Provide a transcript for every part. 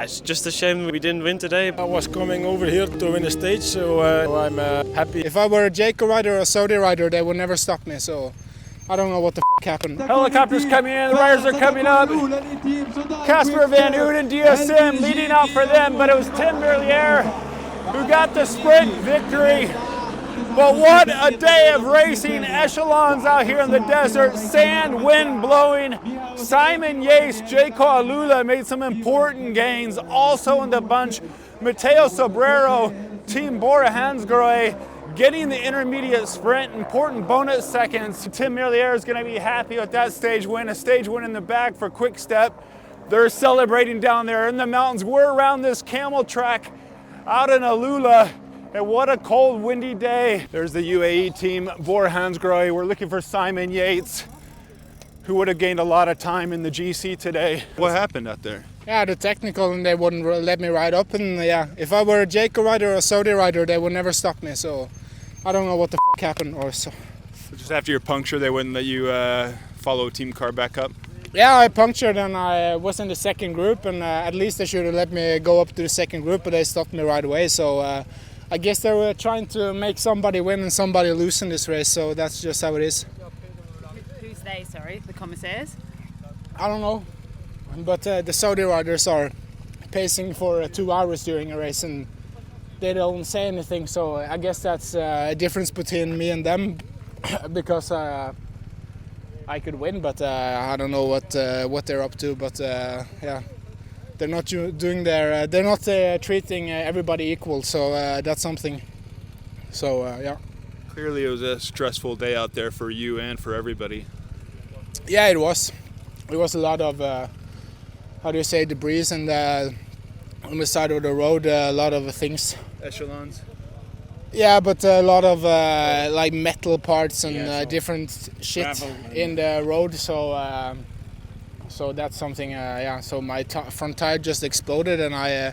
It's just a shame we didn't win today. I was coming over here to win the stage, so I'm happy. If I were a Jaco rider or a Saudi rider, they would never stop me, so I don't know what the happened. Helicopters coming in, the riders are coming up. Casper Van Uden, DSM leading out for them, but it was Tim Merlier who got the sprint victory. But what a day of racing, echelons out here in the desert, sand, wind blowing. Simon Yates, Jaco AlUla made some important gains. Also in the bunch, Mateo Sobrero, Team Bora Hansgrohe, getting the intermediate sprint, important bonus seconds. Tim Merlier is going to be happy with that stage win, a stage win in the bag for Quick Step. They're celebrating down there in the mountains. We're around this camel track out in AlUla. And what a cold, windy day. There's the UAE team, Bora Hansgrohe. We're looking for Simon Yates, who would have gained a lot of time in the GC today. What happened out there? Yeah, the technical, and they wouldn't let me ride up. And yeah, if I were a Jaco rider or a Saudi rider, they would never stop me. So I don't know what the happened or so. Just after your puncture, they wouldn't let you follow a team car back up? Yeah, I punctured and I was in the second group, and at least they should have let me go up to the second group, but they stopped me right away. So I guess they were trying to make somebody win and somebody lose in this race, so that's just how it is. Who's they, sorry? The commissaires? I don't know, but the Saudi riders are pacing for 2 hours during a race and they don't say anything, so I guess that's a difference between me and them because I could win, but I don't know what they're up to, but yeah. They're not doing their. They're not treating everybody equal, so that's something. So yeah. Clearly, it was a stressful day out there for you and for everybody. Yeah, it was. It was a lot of how do you say, debris and on the side of the road, a lot of things. Echelons. Yeah, but a lot of like metal parts and different shit in the road. So that's something, yeah, so my front tire just exploded and I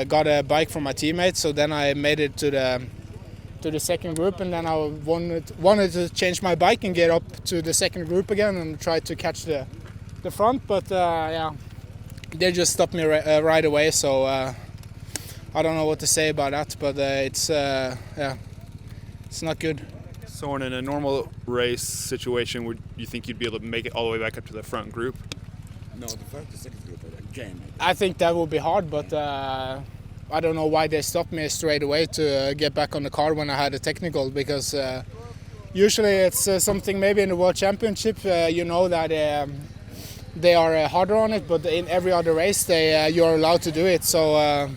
got a bike from my teammate, so then I made it to the second group, and then I wanted to change my bike and get up to the second group again and try to catch the front, but yeah, they just stopped me right away, so I don't know what to say about that, but it's, yeah, it's not good. So in a normal race situation, would you think you'd be able to make it all the way back up to the front group? No, the second group again. I think that would be hard, but I don't know why they stopped me straight away to get back on the car when I had a technical, because usually it's something maybe in the World Championship, you know that they are harder on it, but in every other race you're allowed to do it. So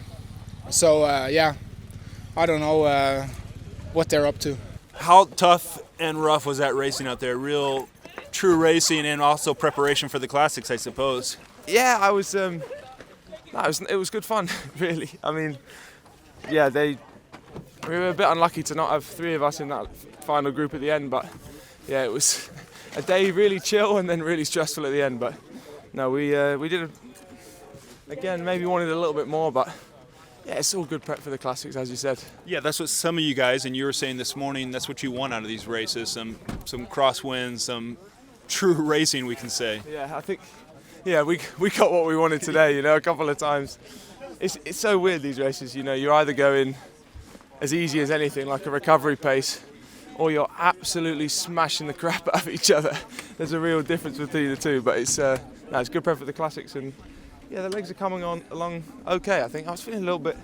yeah, I don't know what they're up to. How tough and rough was that racing out there? Real, true racing and also preparation for the classics, I suppose. Yeah, I was. It was good fun, really. I mean, yeah, we were a bit unlucky to not have three of us in that final group at the end, but yeah, it was a day really chill and then really stressful at the end. But no, we did again. Maybe wanted a little bit more, but. Yeah, it's all good prep for the classics, as you said. Yeah, that's what some of you guys, and you were saying this morning, that's what you want out of these races, some crosswinds, some true racing, we can say. Yeah, I think, yeah, we got what we wanted today, you know, a couple of times. It's so weird, these races, you know, you're either going as easy as anything, like a recovery pace, or you're absolutely smashing the crap out of each other. There's a real difference between the two, but it's good prep for the classics, and yeah, the legs are coming along okay. I think I was feeling a little bit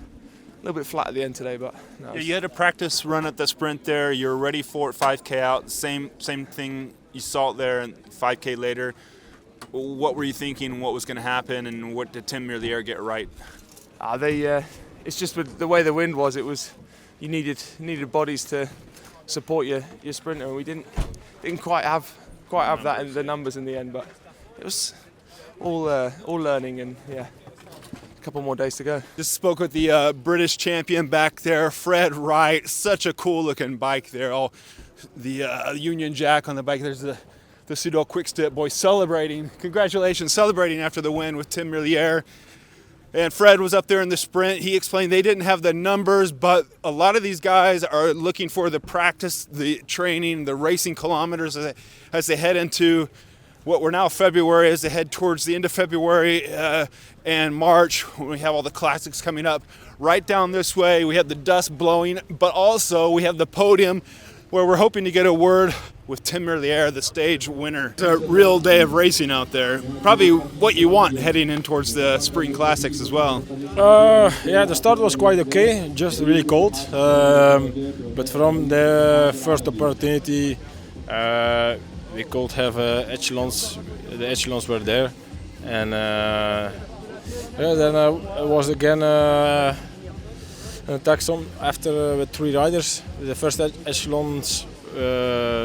flat at the end today, but no. Yeah, you had a practice run at the sprint there. You were ready for it 5K out. Same thing you saw it there, and 5K later. What were you thinking? What was going to happen, and what did Tim Merlier get right? It's just with the way the wind was. It was you needed bodies to support your sprinter, and we didn't quite have that in the numbers in the end, but it was. All learning, and yeah, a couple more days to go. Just spoke with the British champion back there, Fred Wright. Such a cool looking bike there. All the Union Jack on the bike. There's the pseudo quick step boy celebrating. Congratulations, celebrating after the win with Tim Merlier. And Fred was up there in the sprint. He explained they didn't have the numbers, but a lot of these guys are looking for the practice, the training, the racing kilometers as they head into what we're now February as they head towards the end of February and March, when we have all the classics coming up. Right down this way, we have the dust blowing, but also we have the podium where we're hoping to get a word with Tim Merlier, the stage winner. It's a real day of racing out there. Probably what you want heading in towards the spring classics as well. Yeah, the start was quite okay, just really cold. But from the first opportunity, we could have echelons. The echelons were there, and then it was again an attack after with 3 riders. The first echelons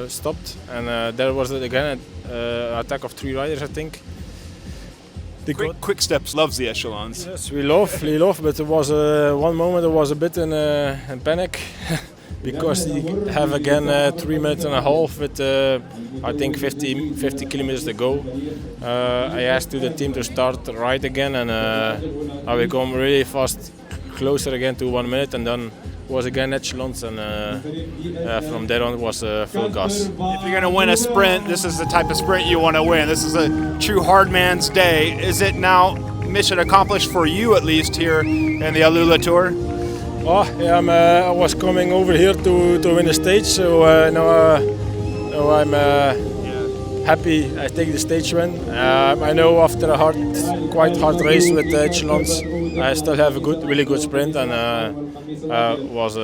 stopped, and there was again an attack of 3 riders, I think. Quick Steps loves the echelons. Yes, we love, but there was one moment I was a bit in panic because you have again 3 minutes and a half with I think 50 kilometers to go. I asked to the team to start right again, and I will come really fast, closer again to 1 minute, and then was again echelons, and from there on was full gas. If you're going to win a sprint, this is the type of sprint you want to win. This is a true hard man's day. Is it now mission accomplished for you, at least here in the AlUla Tour? Oh, yeah, I was coming over here to win the stage, so now I'm happy I take the stage win. I know after a quite hard race with the echelons, I still have a really good sprint, and was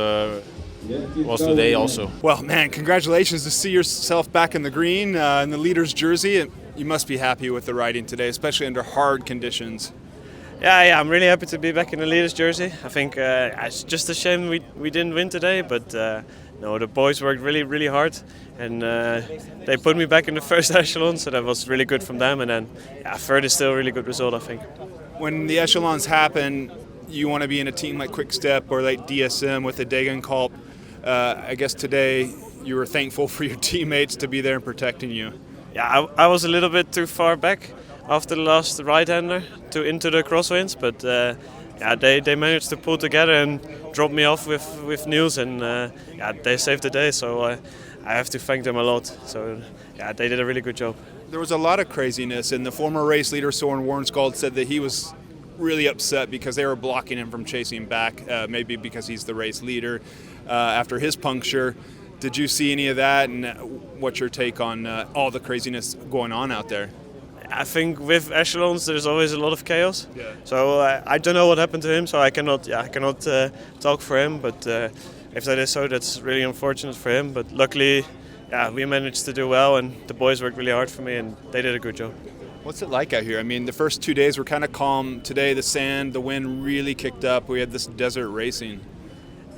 today also. Well, man, congratulations to see yourself back in the green in the leader's jersey. You must be happy with the riding today, especially under hard conditions. Yeah, I'm really happy to be back in the leader's jersey. I think it's just a shame we didn't win today, but no, the boys worked really hard, and they put me back in the first echelon, so that was really good from them. And then third is still a really good result, I think. When the echelons happen, you want to be in a team like Quick Step or like DSM with the Degenkolb. I guess today you were thankful for your teammates to be there and protecting you. Yeah, I was a little bit too far back after the last right-hander into the Crosswinds, but they managed to pull together and drop me off with Niels, and they saved the day, so I have to thank them a lot. So they did a really good job. There was a lot of craziness, and the former race leader Søren Warnskald said that he was really upset because they were blocking him from chasing back, maybe because he's the race leader after his puncture. Did you see any of that, and what's your take on all the craziness going on out there? I think with echelons there's always a lot of chaos. Yeah. So I don't know what happened to him, so I cannot talk for him. But if that is so, that's really unfortunate for him. But luckily, we managed to do well, and the boys worked really hard for me, and they did a good job. What's it like out here? I mean, the first 2 days were kind of calm. Today, the sand, the wind really kicked up. We had this desert racing.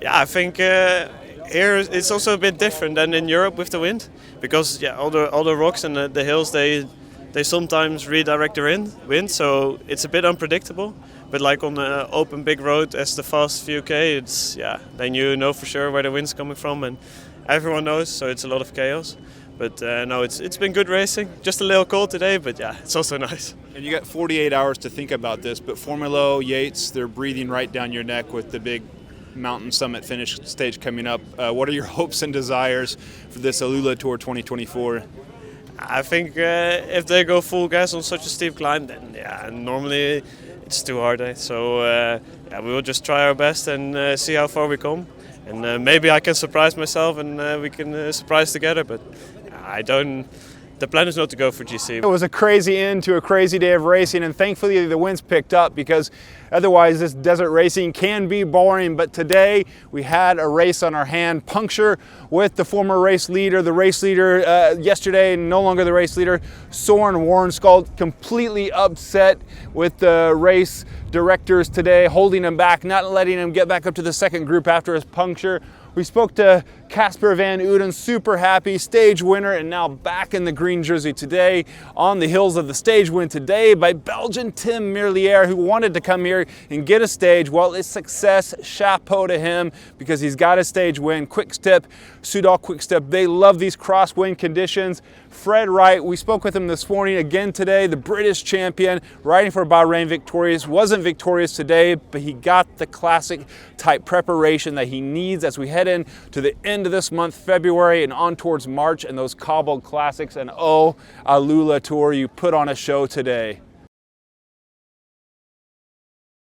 Yeah, I think here it's also a bit different than in Europe with the wind, because all the rocks and the hills they sometimes redirect the wind, so it's a bit unpredictable. But like on the open big road as the fast few K, it's then you know for sure where the wind's coming from, and everyone knows, so it's a lot of chaos. But no, it's been good racing. Just a little cold today, but it's also nice. And you got 48 hours to think about this, but Formula Yates, they're breathing right down your neck with the big mountain summit finish stage coming up. What are your hopes and desires for this AlUla Tour 2024? I think if they go full gas on such a steep climb, then normally it's too hard. So we will just try our best and see how far we come. And maybe I can surprise myself, and we can surprise together. But the plan is not to go for GC. It was a crazy end to a crazy day of racing, and thankfully the winds picked up, because otherwise this desert racing can be boring. But today we had a race on our hand, puncture with the former race leader, yesterday, no longer the race leader, Søren Warnskald, completely upset with the race directors today, holding him back, not letting him get back up to the second group after his puncture. We spoke to Casper van Uden, super happy, stage winner, and now back in the green jersey today on the heels of the stage win today by Belgian Tim Merlier, who wanted to come here and get a stage. Well, it's success, chapeau to him, because he's got a stage win. Quick Step, Soudal Quick Step, they love these crosswind conditions. Fred Wright, we spoke with him this morning again today, the British champion, riding for Bahrain victorious, wasn't victorious today, but he got the classic type preparation that he needs as we head in to the end into this month, February, and on towards March and those cobbled classics. And oh, AlUla Tour, you put on a show today.